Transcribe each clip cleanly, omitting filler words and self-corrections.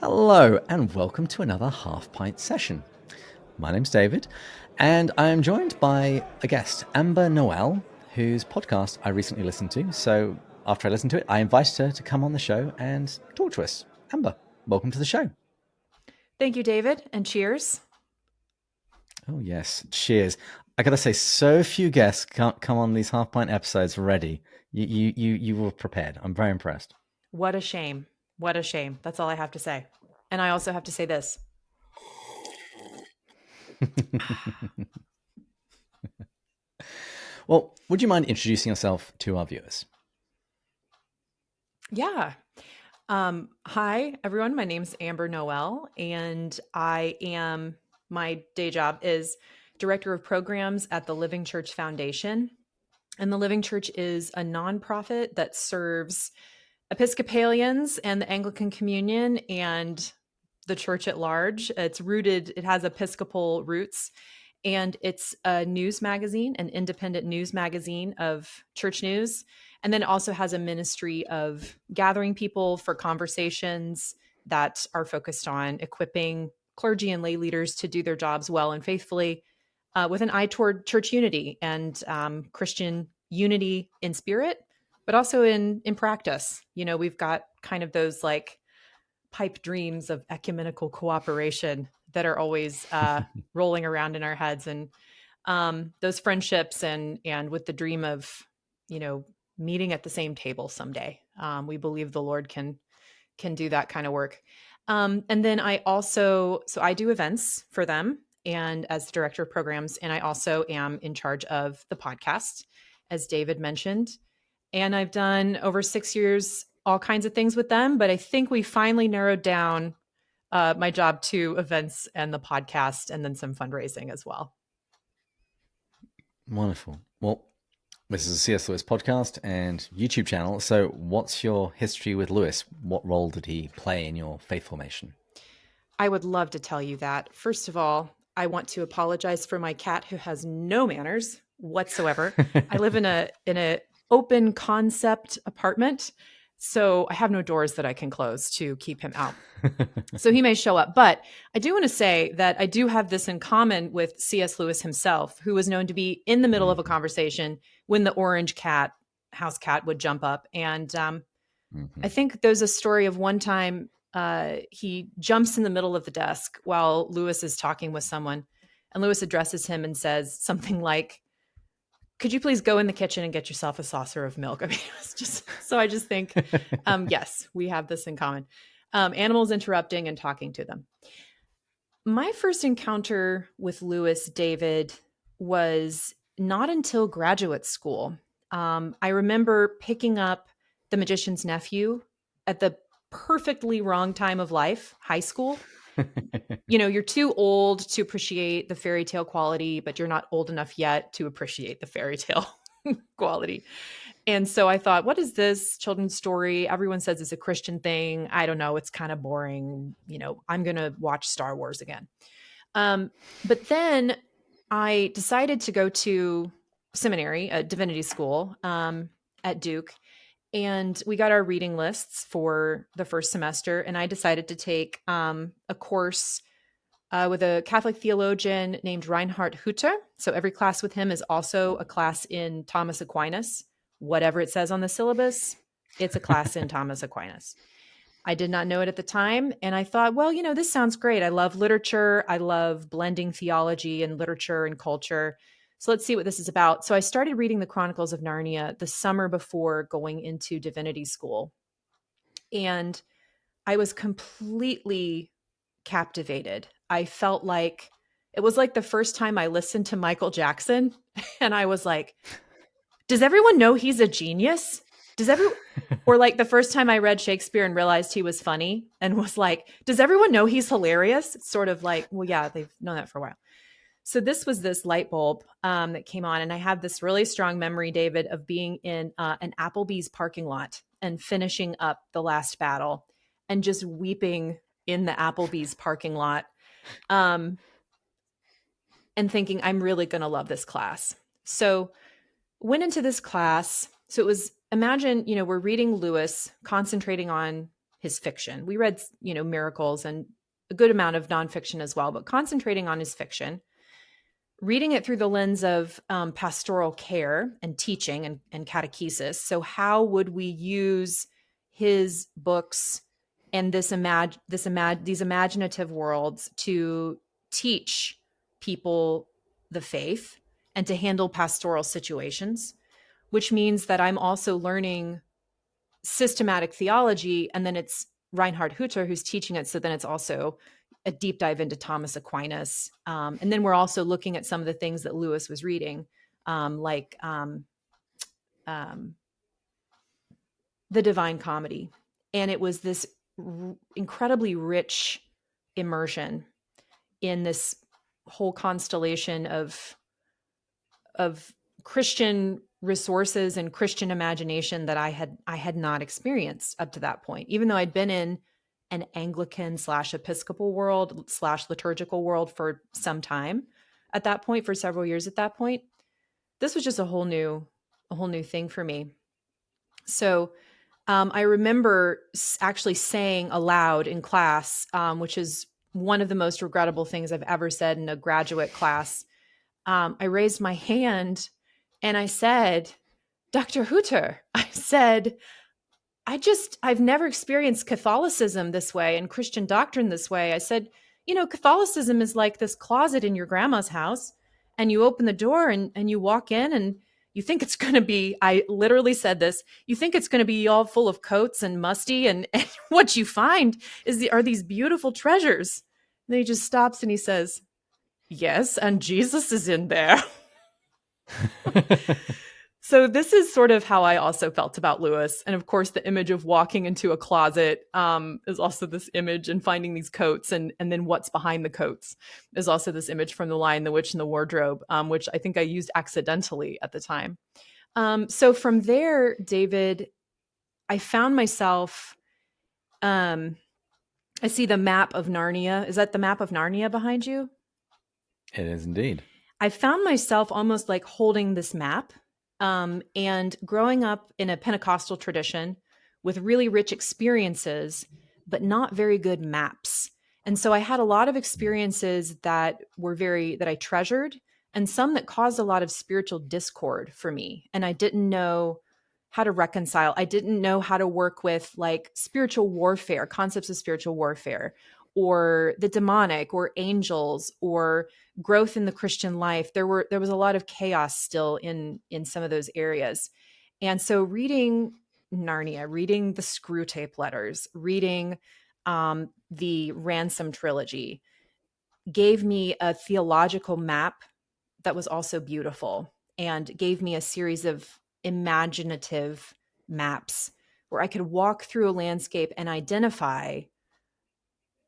Hello, and welcome to another Half Pint session. My name's David, and I am joined by a guest, Amber Noel, whose podcast I recently listened to. So after I listened to it, I invited her to come on the show and talk to us. Amber, welcome to the show. Thank you, David, and cheers. Oh, yes. Cheers. I gotta say, so few guests can't come on these Half Pint episodes ready. You were prepared. I'm very impressed. What a shame. What a shame. That's all I have to say. And I also have to say this. Well, would you mind introducing yourself to our viewers? Yeah. Hi, everyone. My name's Amber Noel, and my day job is Director of Programs at the Living Church Foundation. And the Living Church is a nonprofit that serves Episcopalians and the Anglican Communion and the church at large. It has Episcopal roots, and it's a news magazine, an independent news magazine of church news. And then it also has a ministry of gathering people for conversations that are focused on equipping clergy and lay leaders to do their jobs well and faithfully, with an eye toward church unity and Christian unity in spirit, but also in practice. You know, we've got kind of those like pipe dreams of ecumenical cooperation that are always rolling around in our heads, and those friendships, and with the dream of, meeting at the same table someday. We believe the Lord can do that kind of work. And then I do events for them, and as the director of programs, and I also am in charge of the podcast, as David mentioned. And I've done over 6 years all kinds of things with them, but I think we finally narrowed down my job to events and the podcast, and then some fundraising as well. Wonderful. Well, this is a C.S. Lewis podcast and YouTube channel. So what's your history with Lewis? What role did he play in your faith formation? I would love to tell you that. First of all, I want to apologize for my cat, who has no manners whatsoever. I live in a open concept apartment, so I have no doors that I can close to keep him out. So he may show up. But I do want to say that I do have this in common with C.S. Lewis himself, who was known to be in the middle of a conversation when the orange house cat would jump up. And I think there's a story of one time he jumps in the middle of the desk while Lewis is talking with someone, and Lewis addresses him and says something like, "Could you please go in the kitchen and get yourself a saucer of milk?" I mean, it's just, so I just think, yes, we have this in common. Animals interrupting and talking to them. My first encounter with Lewis, David, was not until graduate school. I remember picking up The Magician's Nephew at the perfectly wrong time of life, high school. You're too old to appreciate the fairy tale quality, but you're not old enough yet to appreciate the fairy tale quality. And so I thought, what is this children's story? Everyone says it's a Christian thing. I don't know. It's kind of boring. I'm going to watch Star Wars again. But then I decided to go to seminary, a divinity school at Duke. And we got our reading lists for the first semester. And I decided to take a course with a Catholic theologian named Reinhard Hutter. So every class with him is also a class in Thomas Aquinas. Whatever it says on the syllabus, it's a class in Thomas Aquinas. I did not know it at the time. And I thought, well, this sounds great. I love literature. I love blending theology and literature and culture. So let's see what this is about. So I started reading the Chronicles of Narnia the summer before going into divinity school. And I was completely captivated. I felt like it was like the first time I listened to Michael Jackson. And I was like, does everyone know he's a genius? Or like the first time I read Shakespeare and realized he was funny, and was like, does everyone know he's hilarious? It's sort of like, well, yeah, they've known that for a while. So this was this light bulb that came on. And I have this really strong memory, David, of being in an Applebee's parking lot and finishing up the last battle and just weeping in the Applebee's parking lot, and thinking, I'm really going to love this class. So went into this class. So it was, imagine, we're reading Lewis, concentrating on his fiction. We read, Miracles and a good amount of nonfiction as well, but concentrating on his fiction, reading it through the lens of pastoral care and teaching and catechesis. So how would we use his books and these imaginative worlds to teach people the faith and to handle pastoral situations, which means that I'm also learning systematic theology, and then it's Reinhard Hutter who's teaching it. So then it's also a deep dive into Thomas Aquinas. And then we're also looking at some of the things that Lewis was reading, like the Divine Comedy. And it was this incredibly rich immersion in this whole constellation of Christian resources and Christian imagination that I had not experienced up to that point, even though I'd been in an Anglican / Episcopal world / liturgical world for some time at that point, for several years at that point. This was just a whole new thing for me. So I remember actually saying aloud in class, which is one of the most regrettable things I've ever said in a graduate class. I raised my hand and I said, Dr. Hutter, I said, I've never experienced Catholicism this way and Christian doctrine this way. I said, Catholicism is like this closet in your grandma's house, and you open the door and you walk in and you think it's going to be, I literally said this, you think it's going to be all full of coats and musty, and what you find are these beautiful treasures. And then he just stops and he says, yes, and Jesus is in there. So this is sort of how I also felt about Lewis. And of course, the image of walking into a closet is also this image, and finding these coats, and then what's behind the coats is also this image from The Lion, the Witch, and the Wardrobe, which I think I used accidentally at the time. So from there, David, I found myself, I see the map of Narnia. Is that the map of Narnia behind you? It is indeed. I found myself almost like holding this map. And growing up in a Pentecostal tradition with really rich experiences, but not very good maps. And so I had a lot of experiences that I treasured, and some that caused a lot of spiritual discord for me. And I didn't know how to reconcile. I didn't know how to work with like spiritual warfare, concepts of spiritual warfare, or the demonic, or angels, or growth in the Christian life. There was a lot of chaos still in some of those areas. And so reading Narnia, reading the Screw Tape Letters, reading the Ransom trilogy gave me a theological map that was also beautiful, and gave me a series of imaginative maps where I could walk through a landscape and identify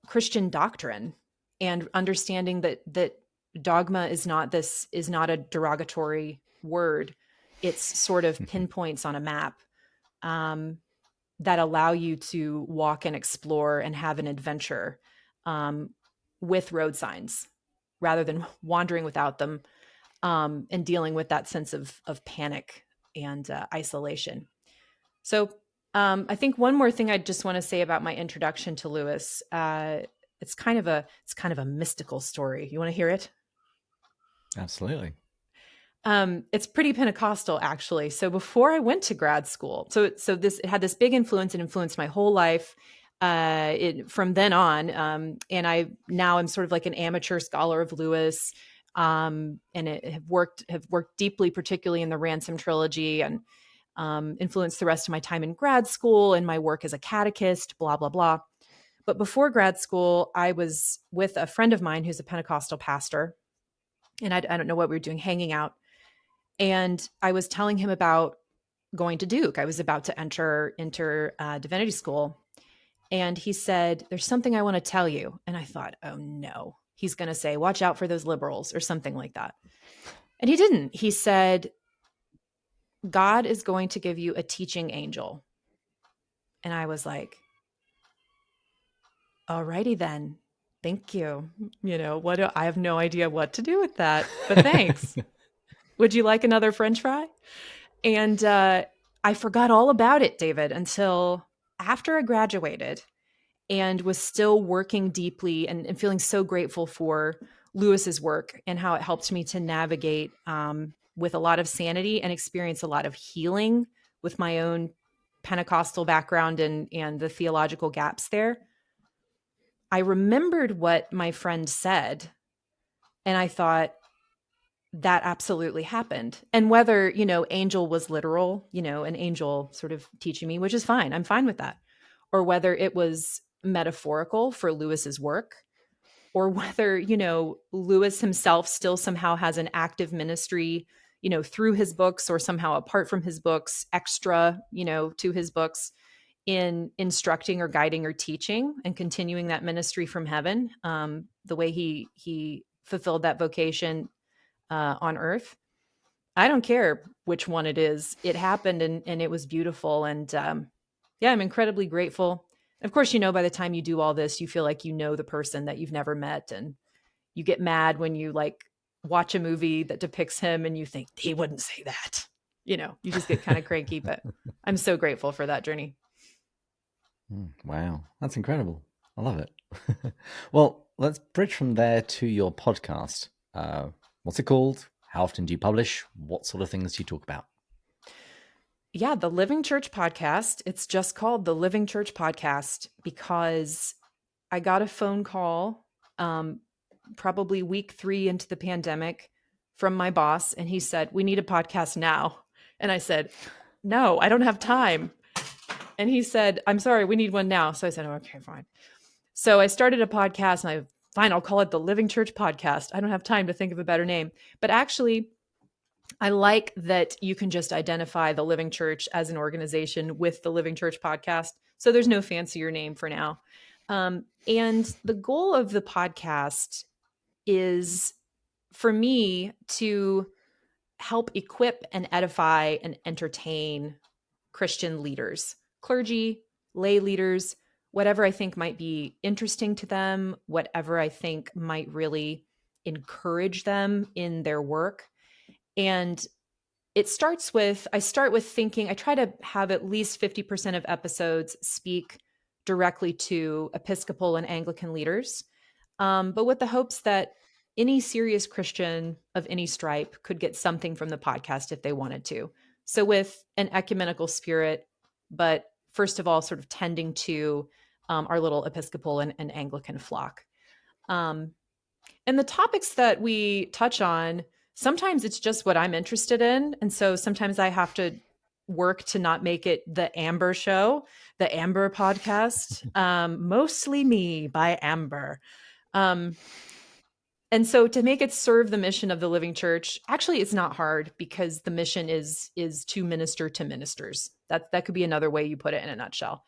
Christian doctrine, and understanding that dogma is not a derogatory word. It's sort of pinpoints on a map that allow you to walk and explore and have an adventure with road signs, rather than wandering without them, and dealing with that sense of panic and isolation. So I think one more thing I just want to say about my introduction to Lewis. It's kind of a mystical story. You want to hear it? Absolutely. It's pretty Pentecostal, actually. So before I went to grad school, so it had this big influence and influenced my whole life from then on. And I'm sort of like an amateur scholar of Lewis, and have worked deeply, particularly in the Ransom trilogy, and influenced the rest of my time in grad school and my work as a catechist, blah, blah, blah. But before grad school, I was with a friend of mine who's a Pentecostal pastor, and I don't know what we were doing, hanging out. And I was telling him about going to Duke. I was about to enter divinity school. And he said, there's something I want to tell you. And I thought, oh no, he's going to say, watch out for those liberals or something like that. And he didn't. He said, God is going to give you a teaching angel. And I was like, alrighty then. Thank you. I have no idea what to do with that, but thanks. Would you like another French fry? And I forgot all about it, David, until after I graduated and was still working deeply and feeling so grateful for Lewis's work and how it helped me to navigate with a lot of sanity and experience a lot of healing with my own Pentecostal background and the theological gaps there. I remembered what my friend said, and I thought, that absolutely happened. And whether, angel was literal, an angel sort of teaching me, which is fine. I'm fine with that. Or whether it was metaphorical for Lewis's work, or whether, Lewis himself still somehow has an active ministry, through his books or somehow apart from his books, extra, to his books in instructing or guiding or teaching and continuing that ministry from heaven, the way he fulfilled that vocation on earth. I don't care which one it is. It happened and it was beautiful. And yeah, I'm incredibly grateful. Of course, by the time you do all this, you feel like you know the person that you've never met. And you get mad when you watch a movie that depicts him and you think he wouldn't say that. You just get kind of cranky, but I'm so grateful for that journey. Wow, that's incredible. I love it. Well, let's bridge from there to your podcast. What's it called? How often do you publish? What sort of things do you talk about? Yeah, the Living Church podcast. It's just called the Living Church podcast because I got a phone call probably week 3 into the pandemic from my boss, and he said, "We need a podcast now." And I said, "No, I don't have time." And he said, "I'm sorry, we need one now." So I said, "Okay, fine." So I started a podcast and fine, I'll call it the Living Church podcast. I don't have time to think of a better name. But actually, I like that you can just identify the Living Church as an organization with the Living Church podcast. So there's no fancier name for now. And the goal of the podcast is for me to help equip and edify and entertain Christian leaders, clergy, lay leaders, whatever I think might be interesting to them, whatever I think might really encourage them in their work. And I start with thinking, I try to have at least 50% of episodes speak directly to Episcopal and Anglican leaders, but with the hopes that any serious Christian of any stripe could get something from the podcast if they wanted to. So with an ecumenical spirit, but first of all, sort of tending to our little Episcopal and Anglican flock. And the topics that we touch on, sometimes it's just what I'm interested in. And so sometimes I have to work to not make it the Amber show, the Amber podcast, mostly me by Amber. And so to make it serve the mission of the Living Church, actually it's not hard because the mission is to minister to ministers. That could be another way you put it in a nutshell.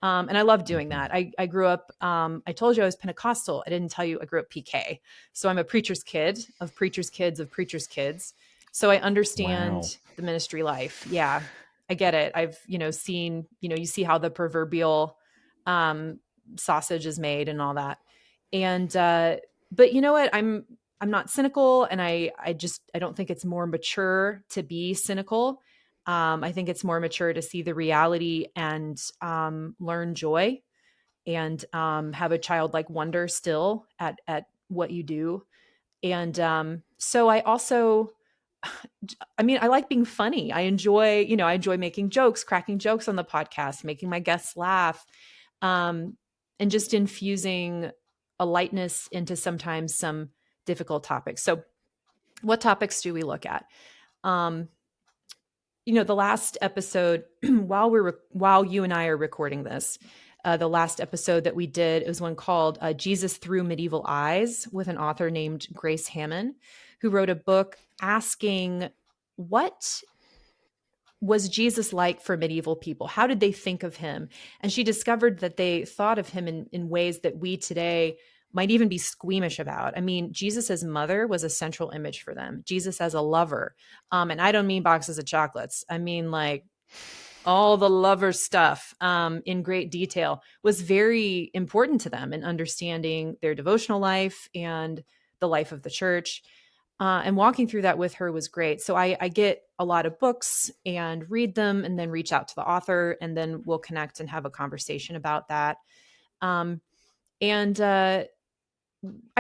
And I love doing that. I grew up, I told you I was Pentecostal. I didn't tell you I grew up PK. So I'm a preacher's kid of preacher's kids of preacher's kids. So I understand the ministry life. Yeah, I get it. I've, seen, you see how the proverbial sausage is made and all that. And, but you know what? I'm not cynical, and I don't think it's more mature to be cynical. I think it's more mature to see the reality and learn joy and have a childlike wonder still at what you do. And so I also, I like being funny. I enjoy making jokes, cracking jokes on the podcast, making my guests laugh, and just infusing a lightness into sometimes some difficult topics. So what topics do we look at? The last episode, while you and I are recording this, the last episode that we did, it was one called Jesus Through Medieval Eyes with an author named Grace Hammond, who wrote a book asking, what was Jesus like for medieval people? How did they think of him? And she discovered that they thought of him in ways that we today might even be squeamish about. I mean, Jesus's mother was a central image for them. Jesus as a lover. And I don't mean boxes of chocolates. I mean like all the lover stuff in great detail was very important to them in understanding their devotional life and the life of the church. And walking through that with her was great. So I get a lot of books and read them and then reach out to the author, and then we'll connect and have a conversation about that. And I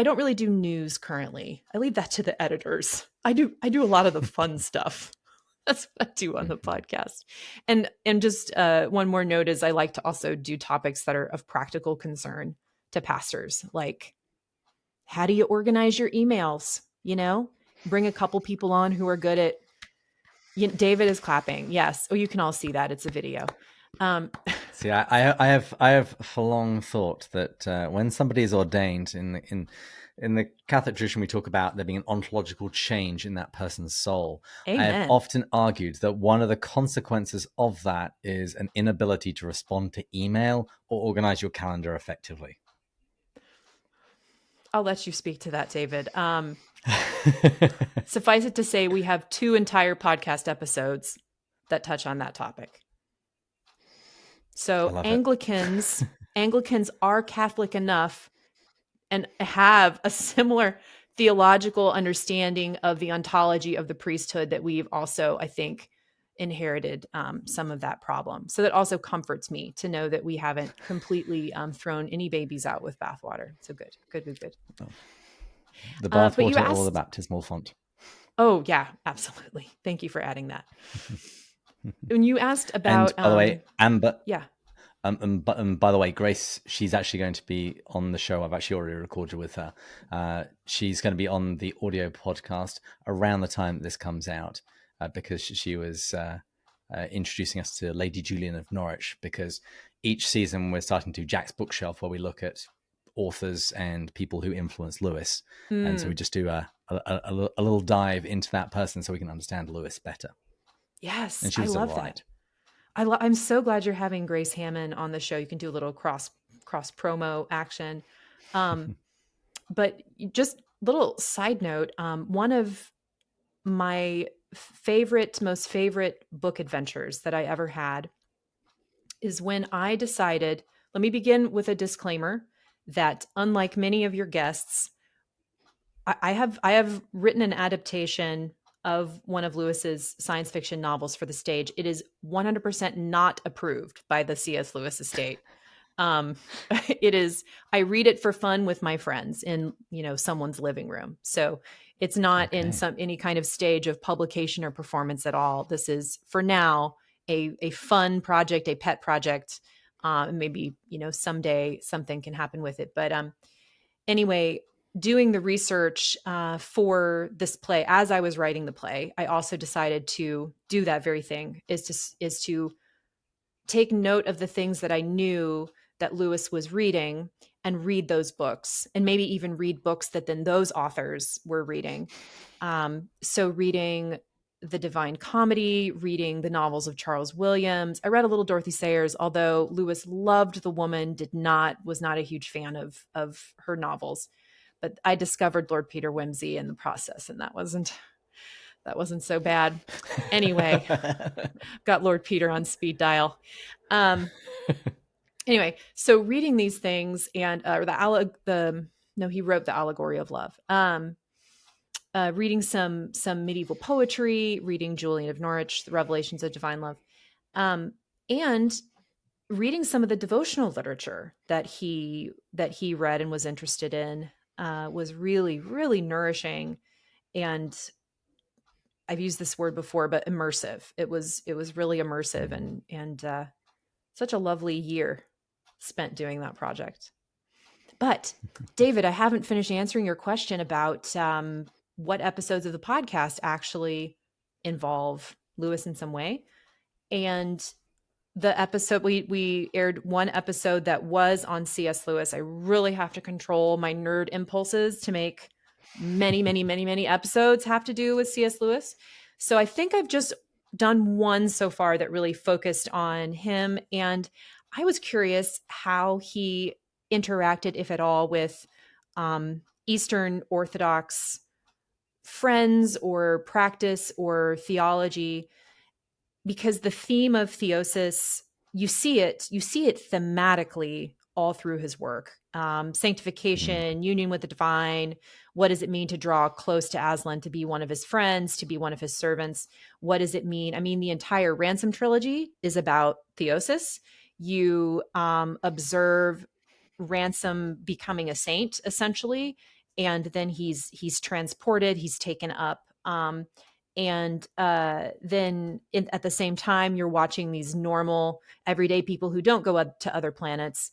don't really do news currently. I leave that to the editors. I do a lot of the fun stuff. That's what I do on the podcast. And just one more note is I like to also do topics that are of practical concern to pastors, like how do you organize your emails? Bring a couple people on who are good at. David is clapping. Yes. Oh, you can all see that. It's a video. See, I have for long thought that when somebody is ordained in the Catholic tradition, we talk about there being an ontological change in that person's soul. I have Amen. often argued that one of the consequences of that is an inability to respond to email or organize your calendar effectively. I'll let you speak to that, David. Suffice it to say, we have 2 entire podcast episodes that touch on that topic. So Anglicans are Catholic enough and have a similar theological understanding of the ontology of the priesthood that we've also, I think, inherited some of that problem. So that also comforts me to know that we haven't completely thrown any babies out with bathwater. So good. Oh. The bathwater or the baptismal font? Oh, yeah, absolutely. Thank you for adding that. When you asked about... And by the way, Amber... Yeah. By the way, Grace, she's actually going to be on the show. I've actually already recorded with her. She's going to be on the audio podcast around the time that this comes out because she was introducing us to Lady Julian of Norwich, because each season we're starting to do Jack's Bookshelf, where we look at authors and people who influenced Lewis. And so we just do a little dive into that person so we can understand Lewis better. Yes, and she was I love right. that. I'm so glad you're having Grace Hammond on the show. You can do a little cross promo action. But just little side note, one of my most favorite book adventures that I ever had is when I decided, let me begin with a disclaimer that unlike many of your guests, I have written an adaptation of one of Lewis's science fiction novels for the stage. It is 100% not approved by the C.S. Lewis estate. It is, I read it for fun with my friends in, someone's living room. So it's not in any kind of stage of publication or performance at all. This is, for now, a fun project, a pet project. Maybe, someday something can happen with it. But anyway, doing the research for this play, as I was writing the play, I also decided to do that very thing, is to take note of the things that I knew that Lewis was reading and read those books, and maybe even read books that then those authors were reading. So reading the Divine Comedy, reading the novels of Charles Williams. I read a little Dorothy Sayers, although Lewis loved the woman, was not a huge fan of her novels. But I discovered Lord Peter Wimsey in the process, and that wasn't so bad. Anyway, got Lord Peter on speed dial. Anyway, so reading these things and he wrote The Allegory of Love. Reading some medieval poetry, reading Julian of Norwich, The Revelations of Divine Love, and reading some of the devotional literature that he read and was interested in was really, really nourishing. And I've used this word before, but immersive. It was really immersive and such a lovely year spent doing that project. But David, I haven't finished answering your question about what episodes of the podcast actually involve Lewis in some way. And the episode, we aired one episode that was on C.S. Lewis. I really have to control my nerd impulses to make many, many, many, many episodes have to do with C.S. Lewis. So I think I've just done one so far that really focused on him. And I was curious how he interacted, if at all, with Eastern Orthodox friends or practice or theology, because the theme of theosis, you see it thematically all through his work. Sanctification, union with the divine. What does it mean to draw close to Aslan, to be one of his friends, to be one of his servants? What does it mean? I mean, the entire Ransom trilogy is about theosis. You observe Ransom becoming a saint, essentially, and then he's transported, he's taken up. And then at the same time, you're watching these normal, everyday people who don't go up to other planets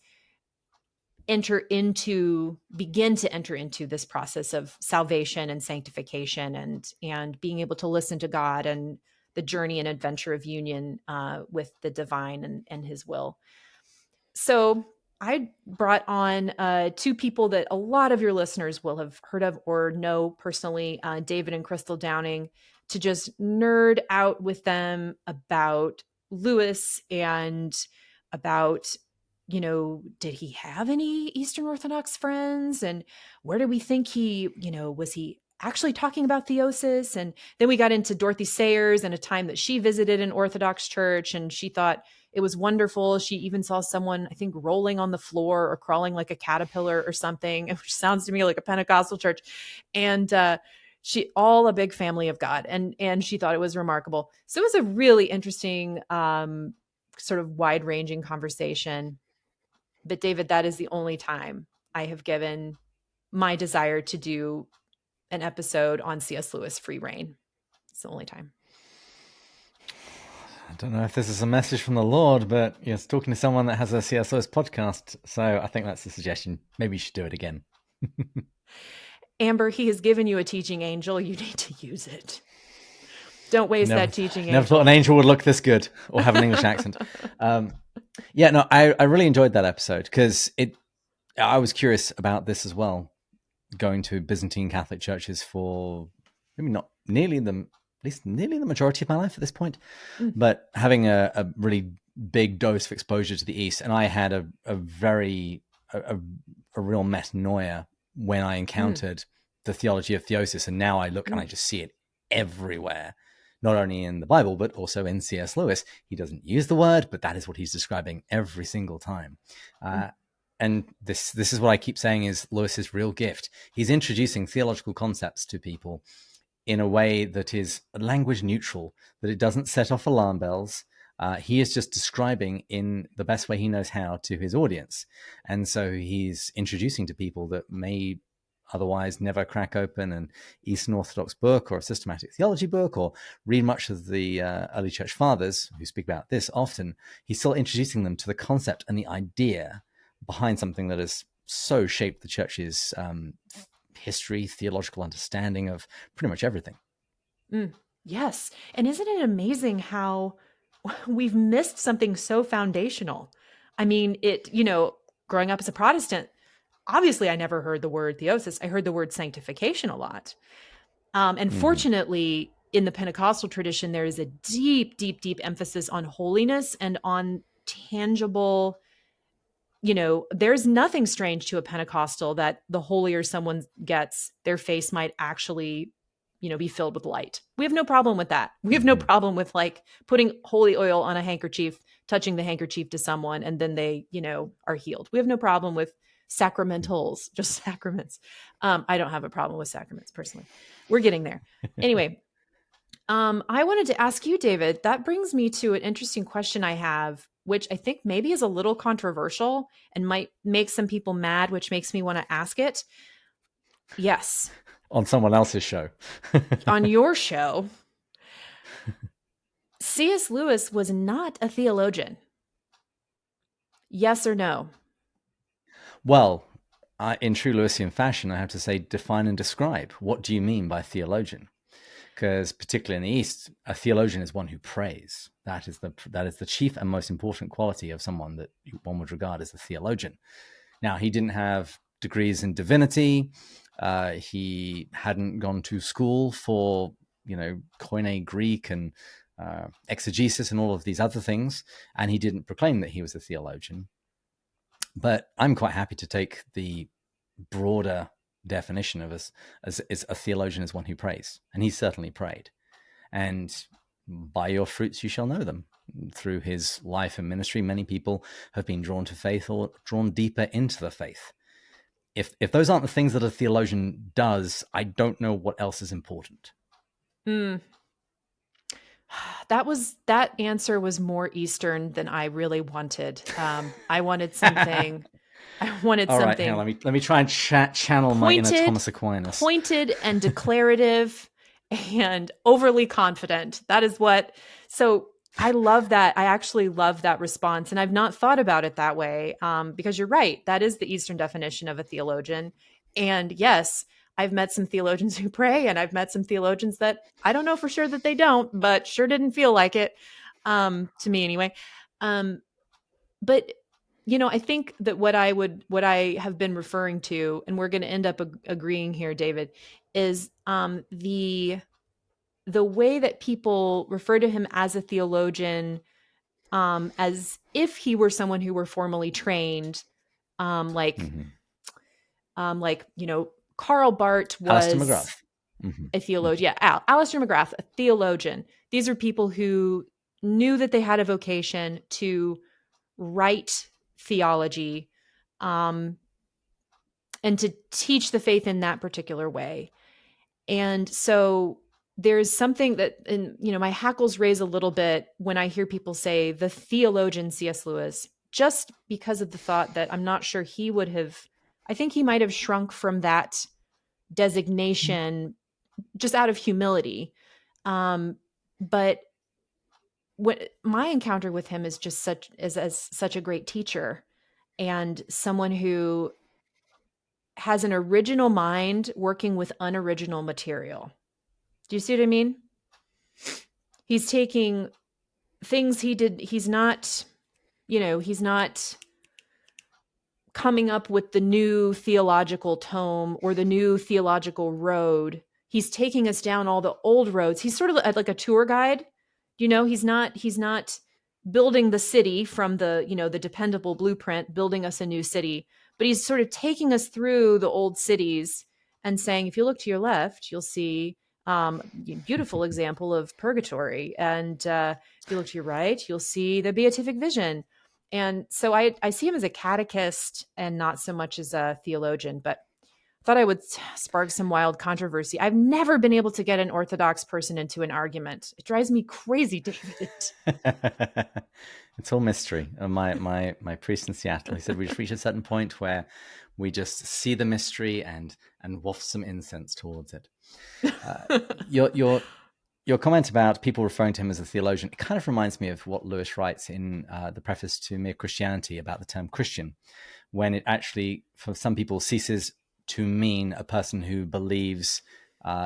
begin to enter into this process of salvation and sanctification, and being able to listen to God and the journey and adventure of union with the divine and his will. So I brought on two people that a lot of your listeners will have heard of or know personally, David and Crystal Downing, to just nerd out with them about Lewis and about, did he have any Eastern Orthodox friends? And where do we think was he actually talking about theosis? And then we got into Dorothy Sayers and a time that she visited an Orthodox church, and she thought it was wonderful. She even saw someone, I think, rolling on the floor or crawling like a caterpillar or something, which sounds to me like a Pentecostal church. And she all a big family of God, and she thought it was remarkable. So it was a really interesting, sort of wide-ranging conversation. But David, that is the only time I have given my desire to do an episode on C.S. Lewis free reign. It's the only time. I don't know if this is a message from the Lord, but yes, talking to someone that has a C.S. Lewis podcast. So I think that's the suggestion. Maybe you should do it again. Amber, he has given you a teaching angel. You need to use it. Don't waste that teaching angel. Never thought an angel would look this good or have an English accent. I really enjoyed that episode because I was curious about this as well. Going to Byzantine Catholic churches for maybe not nearly the majority of my life at this point, but having a really big dose of exposure to the East. And I had a real metanoia when I encountered the theology of theosis. And now I look and I just see it everywhere, not only in the Bible, but also in C.S. Lewis. He doesn't use the word, but that is what he's describing every single time. And this is what I keep saying is Lewis's real gift. He's introducing theological concepts to people in a way that is language neutral, that it doesn't set off alarm bells. He is just describing in the best way he knows how to his audience. And so he's introducing to people that may otherwise never crack open an Eastern Orthodox book or a systematic theology book or read much of the early church fathers who speak about this often. He's still introducing them to the concept and the idea behind something that has so shaped the church's history, theological understanding of pretty much everything. Yes. And isn't it amazing how we've missed something so foundational? I mean, growing up as a Protestant, obviously I never heard the word theosis. I heard the word sanctification a lot. And fortunately, in the Pentecostal tradition, there is a deep, deep, deep emphasis on holiness and on tangible. There's nothing strange to a Pentecostal that the holier someone gets, their face might actually, be filled with light. We have no problem with that. We have no problem with putting holy oil on a handkerchief, touching the handkerchief to someone, and then they, are healed. We have no problem with sacramentals, just sacraments. I don't have a problem with sacraments personally. We're getting there. Anyway, I wanted to ask you, David, that brings me to an interesting question I have, which I think maybe is a little controversial and might make some people mad, which makes me want to ask it. Yes. On someone else's show. On your show. C.S. Lewis was not a theologian. Yes or no? Well, in true Lewisian fashion, I have to say, define and describe. What do you mean by theologian? Because particularly in the East, a theologian is one who prays. That is the chief and most important quality of someone that one would regard as a theologian. Now, he didn't have degrees in divinity. He hadn't gone to school for, Koine Greek and exegesis and all of these other things. And he didn't proclaim that he was a theologian. But I'm quite happy to take the broader definition of us as a theologian as one who prays, and he certainly prayed. And by your fruits you shall know them. Through his life and ministry, many people have been drawn to faith or drawn deeper into the faith. If those aren't the things that a theologian does, I don't know what else is important. Mm. That answer was more Eastern than I really wanted. I wanted something. I wanted All right, hang on. something Let me try and channel my inner Thomas Aquinas. pointed and declarative and overly confident. That is what. So I love that. I actually love that response, and I've not thought about it that way, because you're right. That is the Eastern definition of a theologian. And yes, I've met some theologians who pray, and I've met some theologians that I don't know for sure that they don't, but sure didn't feel like it, to me anyway. But I think that what I have been referring to, and we're going to end up agreeing here, David, is the way that people refer to him as a theologian, as if he were someone who were formally trained, like Karl Barth Alistair was McGrath. Mm-hmm. a theologian. Yeah, Alistair McGrath, a theologian. These are people who knew that they had a vocation to write theology, and to teach the faith in that particular way. And so there's something that, and my hackles raise a little bit when I hear people say the theologian C.S. Lewis, just because of the thought that I'm not sure he would have, I think he might have shrunk from that designation just out of humility. But what my encounter with him is just as such a great teacher, and someone who has an original mind working with unoriginal material. Do you see what I mean? He's taking things he did. He's not coming up with the new theological tome or the new theological road. He's taking us down all the old roads. He's sort of like a tour guide. He's not building the city from the dependable blueprint, building us a new city, but he's sort of taking us through the old cities and saying, if you look to your left, you'll see beautiful example of purgatory. And if you look to your right, you'll see the beatific vision. And so I see him as a catechist and not so much as a theologian, but thought I would spark some wild controversy. I've never been able to get an Orthodox person into an argument. It drives me crazy, David. It's all mystery. My priest in Seattle, he said we just reach a certain point where we just see the mystery and waft some incense towards it. Your comment about people referring to him as a theologian, it kind of reminds me of what Lewis writes in the preface to Mere Christianity about the term Christian, when it actually, for some people, ceases to mean a person who believes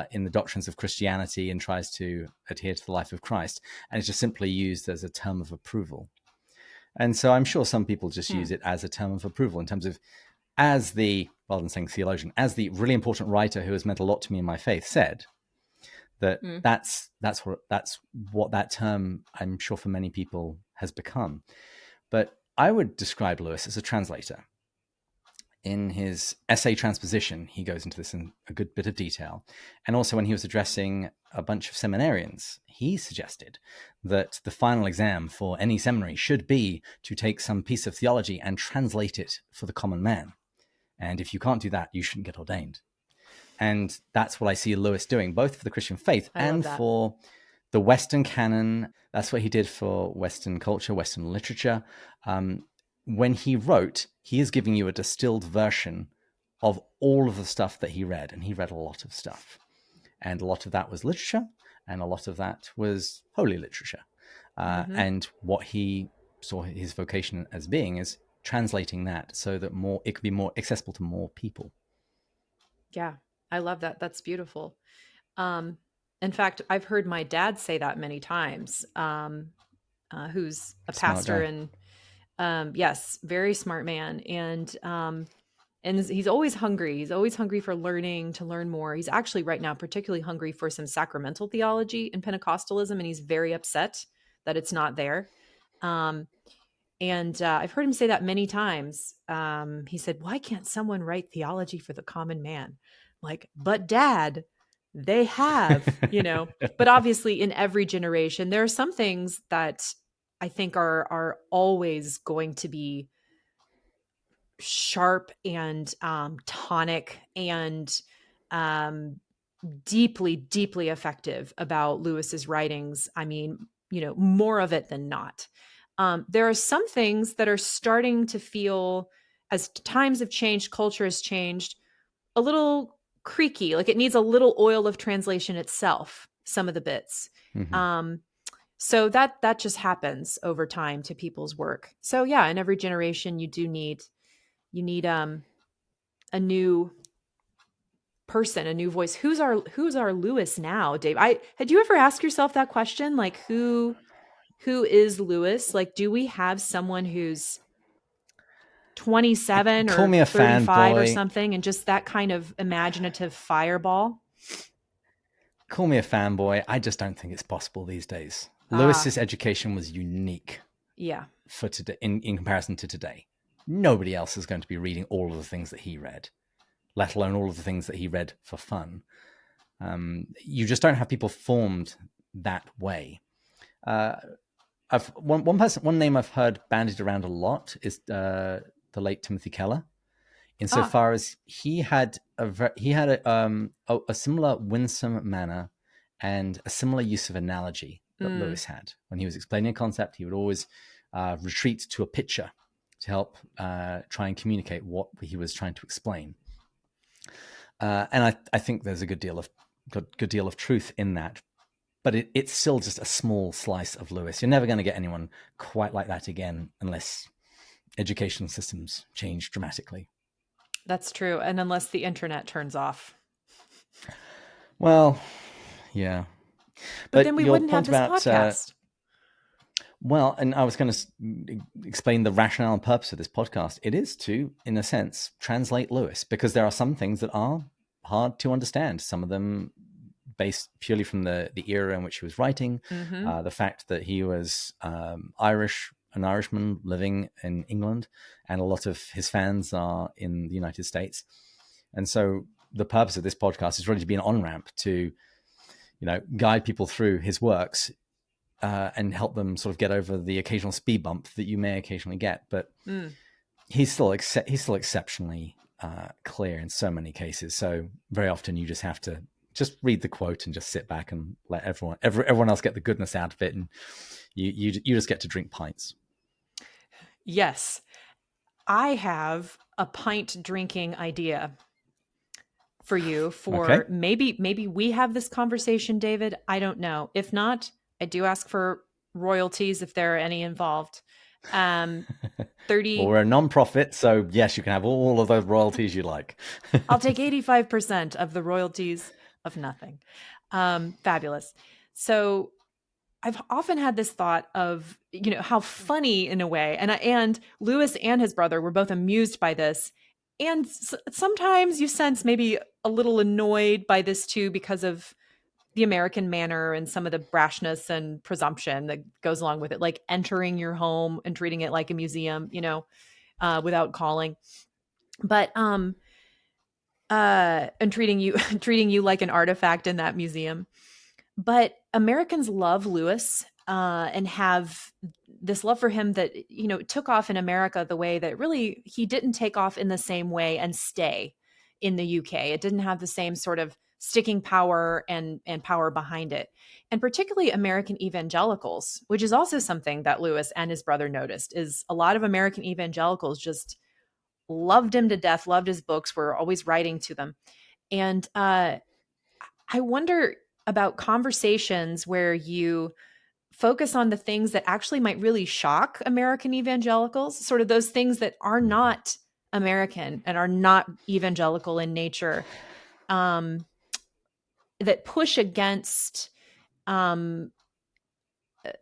in the doctrines of Christianity and tries to adhere to the life of Christ, and it's just simply used as a term of approval. And so I'm sure some people just use it as a term of approval in terms of, as the, rather than saying theologian, as the really important writer who has meant a lot to me in my faith said, that's what that term, I'm sure for many people, has become. But I would describe Lewis as a translator. In his essay Transposition, he goes into this in a good bit of detail. And also when he was addressing a bunch of seminarians, he suggested that the final exam for any seminary should be to take some piece of theology and translate it for the common man. And if you can't do that, you shouldn't get ordained. And that's what I see Lewis doing, both for the Christian faith and for the Western canon. That's what he did for Western culture, Western literature. When he wrote, he is giving you a distilled version of all of the stuff that he read. And he read a lot of stuff. And a lot of that was literature, and a lot of that was holy literature. And what he saw his vocation as being is translating that so that it could be more accessible to more people. Yeah, I love that. That's beautiful. In fact, I've heard my dad say that many times, who's a pastor and yes, very smart man. And he's always hungry. He's always hungry for learning, to learn more. He's actually right now particularly hungry for some sacramental theology and Pentecostalism, and he's very upset that it's not there. And I've heard him say that many times. He said, why can't someone write theology for the common man? Like, but Dad, They have, but obviously in every generation, there are some things that I think are always going to be sharp and tonic and um, deeply, deeply effective about Lewis's writings. I mean, more of it than not. There are some things that are starting to feel, as times have changed, culture has changed, a little creaky, like it needs a little oil of translation itself, some of the bits. Mhm. So that just happens over time to people's work. So yeah, in every generation you need a new person, a new voice. Who's our Lewis now, Dave? I had you ever asked yourself that question? Like who is Lewis? Like, do we have someone who's 27 Call or me a 35 or fanboy. something and just that kind of imaginative fireball? Call me a fanboy. I just don't think it's possible these days. Ah, Lewis's education was unique yeah. for today in comparison to today. Nobody else is going to be reading all of the things that he read, let alone all of the things that he read for fun. You just don't have people formed that way. Uh, one name I've heard bandied around a lot is the late Timothy Keller. Ah, Insofar as he had a similar winsome manner and a similar use of analogy that mm, Lewis had when he was explaining a concept. He would always retreat to a picture to help try and communicate what he was trying to explain. And I think there's a good deal of truth in that, but it's still just a small slice of Lewis. You're never going to get anyone quite like that again unless educational systems change dramatically. that's true. And unless the internet turns off. Well, yeah. But But then we your wouldn't have point this about, podcast. well, and I was going to explain the rationale and purpose of this podcast. It is to, in a sense, translate Lewis, because there are some things that are hard to understand. Some of them based purely from the era in which he was writing, Mm-hmm. the fact that he was Irish, an Irishman living in England, and a lot of his fans are in the United States. And so the purpose of this podcast is really to be an on-ramp to, guide people through his works and help them sort of get over the occasional speed bump that you may occasionally get. But Mm. he's still exceptionally clear in so many cases. So very often you just have to just read the quote and just sit back and let everyone else get the goodness out of it, and you just get to drink pints. Yes. I have a pint drinking idea for you Okay. for maybe we have this conversation, David. I don't know. If not, I do ask for royalties if there are any involved. Um Well, 30 we're a non-profit, so yes, you can have all of those royalties you like. I'll take 85% of the royalties of nothing. Fabulous. So I've often had this thought of, how funny in a way, and Lewis and his brother were both amused by this, and sometimes you sense maybe a little annoyed by this too because of the American manner and some of the brashness and presumption that goes along with it, like entering your home and treating it like a museum, without calling. But and treating you treating you like an artifact in that museum. But Americans love Lewis and have this love for him that took off in America the way that really he didn't take off in the same way and stay in the UK. It didn't have the same sort of sticking power and power behind it. And particularly American evangelicals, which is also something that Lewis and his brother noticed, is a lot of American evangelicals just loved him to death, loved his books, were always writing to them. And I wonder about conversations where you focus on the things that actually might really shock American evangelicals, sort of those things that are not American and are not evangelical in nature, um, that push against um,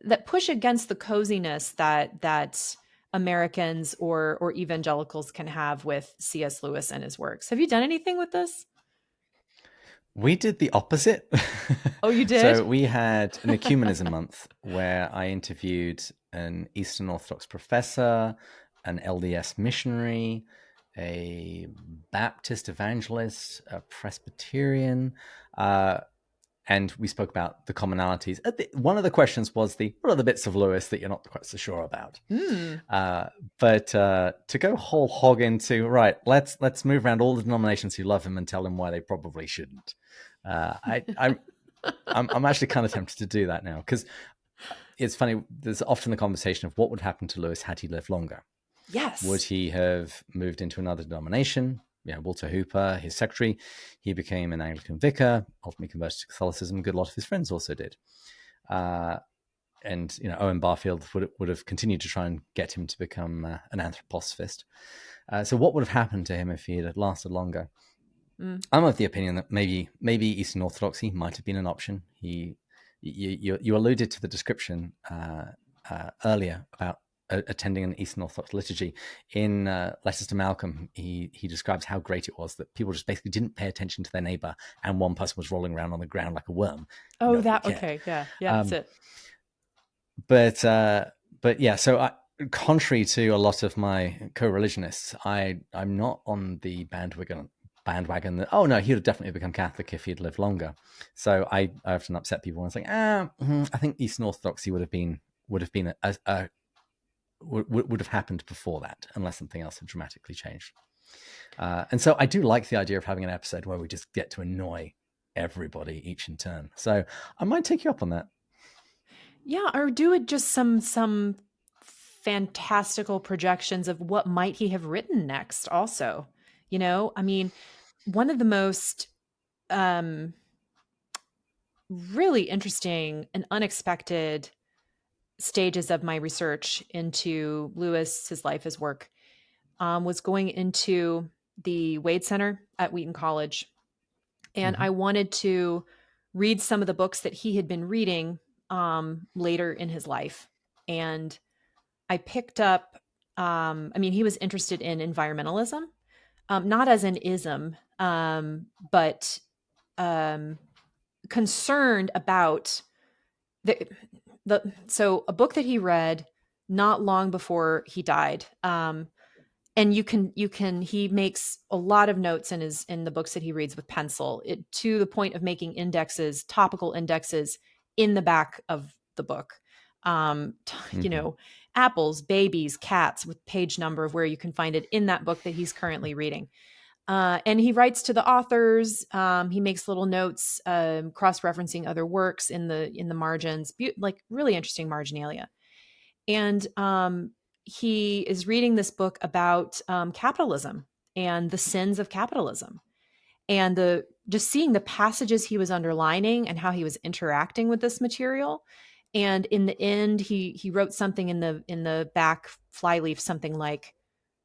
the coziness that Americans or evangelicals can have with C.S. Lewis and his works. Have you done anything with this? We did the opposite. Oh, you did? So we had an ecumenism month where I interviewed an Eastern Orthodox professor, an LDS missionary, a Baptist evangelist, a Presbyterian, and we spoke about the commonalities. One of the questions was what are the bits of Lewis that you're not quite so sure about? Mm. But to go whole hog into, right, let's move around all the denominations who love him and tell him why they probably shouldn't. I'm actually kind of tempted to do that now, because it's funny. There's often the conversation of what would happen to Lewis had he lived longer. Yes. Would he have moved into another denomination? Walter Hooper, his secretary, he became an Anglican vicar, ultimately converted to Catholicism. A good lot of his friends also did. And Owen Barfield would have continued to try and get him to become an anthroposophist. So what would have happened to him if he had lasted longer? I'm of the opinion that maybe Eastern Orthodoxy might have been an option. You alluded to the description earlier about attending an Eastern Orthodox liturgy. In Letters to Malcolm, he describes how great it was that people just basically didn't pay attention to their neighbor, and one person was rolling around on the ground like a worm. Oh, Nobody cared. Okay, yeah, that's it. But yeah, so contrary to a lot of my co-religionists, I'm not on the bandwagon that, oh no, he would have definitely become Catholic if he'd lived longer. So I often upset people and say, I think Eastern Orthodoxy would have happened before that, unless something else had dramatically changed. And so I do like the idea of having an episode where we just get to annoy everybody each in turn. So I might take you up on that. Yeah, or do it just some fantastical projections of what might he have written next also. I mean, one of the most really interesting and unexpected stages of my research into Lewis, his life, his work, was going into the Wade Center at Wheaton College. And I wanted to read some of the books that he had been reading later in his life. And I picked up, he was interested in environmentalism, not as an ism, but concerned about so a book that he read not long before he died. And he makes a lot of notes in the books that he reads with pencil, to the point of making topical indexes in the back of the book. Apples, babies, cats, with page number of where you can find it in that book that he's currently reading. And he writes to the authors. He makes little notes, cross-referencing other works in the margins, like really interesting marginalia. And he is reading this book about capitalism and the sins of capitalism, and just seeing the passages he was underlining and how he was interacting with this material. And in the end, he wrote something in the back flyleaf, something like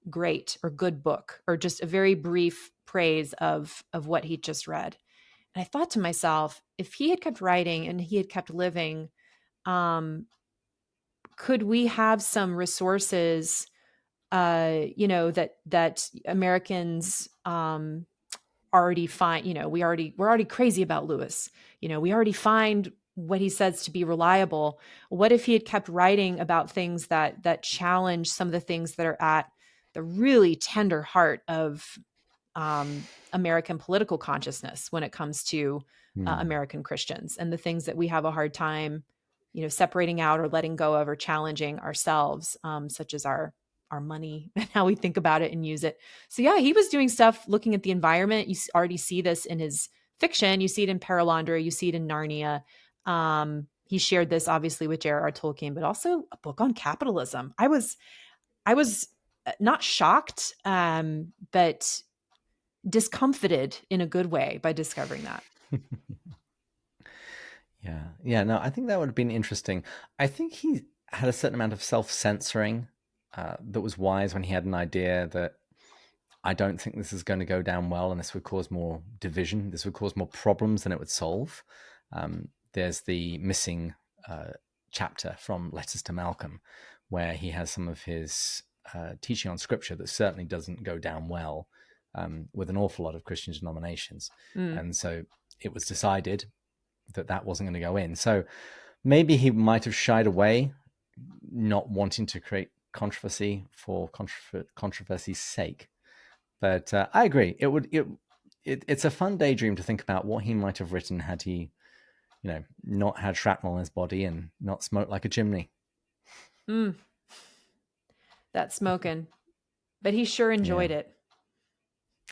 "great" or "good book," or just a very brief praise of what he just read. And I thought to myself, if he had kept writing and he had kept living, could we have some resources, that Americans already find? We're already crazy about Lewis. We already find what he says to be reliable. What if he had kept writing about things that challenge some of the things that are at the really tender heart of American political consciousness when it comes to American Christians, and the things that we have a hard time, separating out or letting go of or challenging ourselves, such as our money and how we think about it and use it. So yeah, he was doing stuff looking at the environment. You already see this in his fiction. You see it in Perelandra. You see it in Narnia. He shared this obviously with J.R.R. Tolkien, but also a book on capitalism. I was not shocked, but discomfited in a good way by discovering that. Yeah. No, I think that would have been interesting. I think he had a certain amount of self-censoring that was wise when he had an idea that I don't think this is going to go down well, and this would cause more division. This would cause more problems than it would solve. There's the missing chapter from Letters to Malcolm, where he has some of his teaching on scripture that certainly doesn't go down well with an awful lot of Christian denominations. And so it was decided that wasn't going to go in. So maybe he might have shied away, not wanting to create controversy for controversy's sake. But I agree. It's a fun daydream to think about what he might have written had he, not had shrapnel in his body and not smoked like a chimney. That smoking. But he sure enjoyed Yeah. it.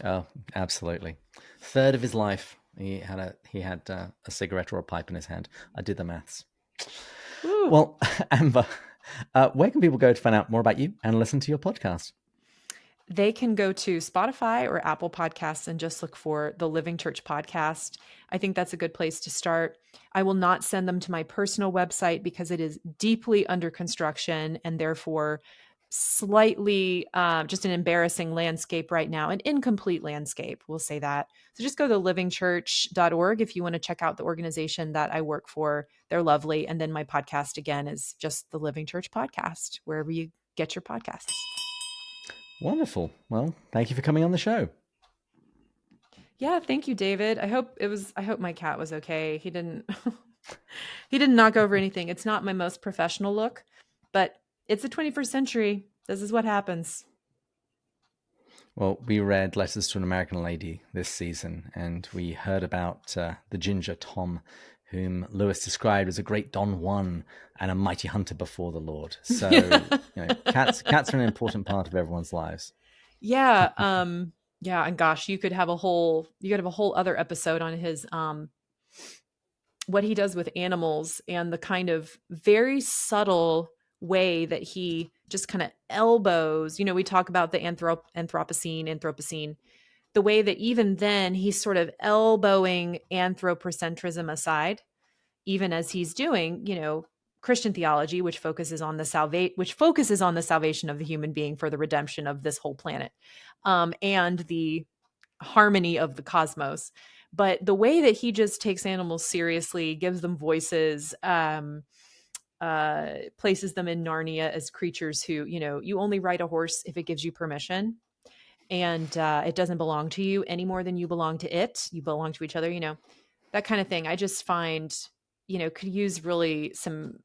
Oh, absolutely. Third of his life, he had a cigarette or a pipe in his hand. I did the maths. Woo. Well, Amber, where can people go to find out more about you and listen to your podcast? They can go to Spotify or Apple Podcasts and just look for the Living Church podcast. I think that's a good place to start. I will not send them to my personal website because it is deeply under construction and therefore slightly just an embarrassing landscape right now, an incomplete landscape. We'll say that. So just go to livingchurch.org if you want to check out the organization that I work for. They're lovely. And then my podcast again is just the Living Church podcast, wherever you get your podcasts. Wonderful. Well, thank you for coming on the show. Yeah, thank you, David. I hope my cat was okay. He didn't he didn't knock over anything. It's not my most professional look, but it's the 21st century. This is what happens. Well, we read Letters to an American Lady this season, and we heard about the ginger Tom, whom Lewis described as a great Don Juan and a mighty hunter before the Lord. So, cats are an important part of everyone's lives. Yeah, yeah, and gosh, you could have a whole other episode on his what he does with animals and the kind of very subtle way that he just kind of elbows. We talk about the Anthropocene, the way that even then he's sort of elbowing anthropocentrism aside, even as he's doing, Christian theology, which focuses on the salvation of the human being for the redemption of this whole planet, and the harmony of the cosmos. But the way that he just takes animals seriously, gives them voices, places them in Narnia as creatures who, you only ride a horse if it gives you permission. And it doesn't belong to you any more than you belong to it. You belong to each other, that kind of thing. I just find, could use really some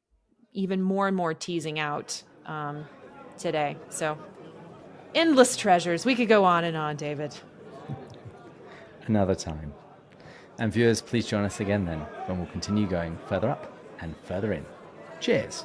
even more and more teasing out today. So endless treasures. We could go on and on, David. Another time. And viewers, please join us again then when we'll continue going further up and further in. Cheers.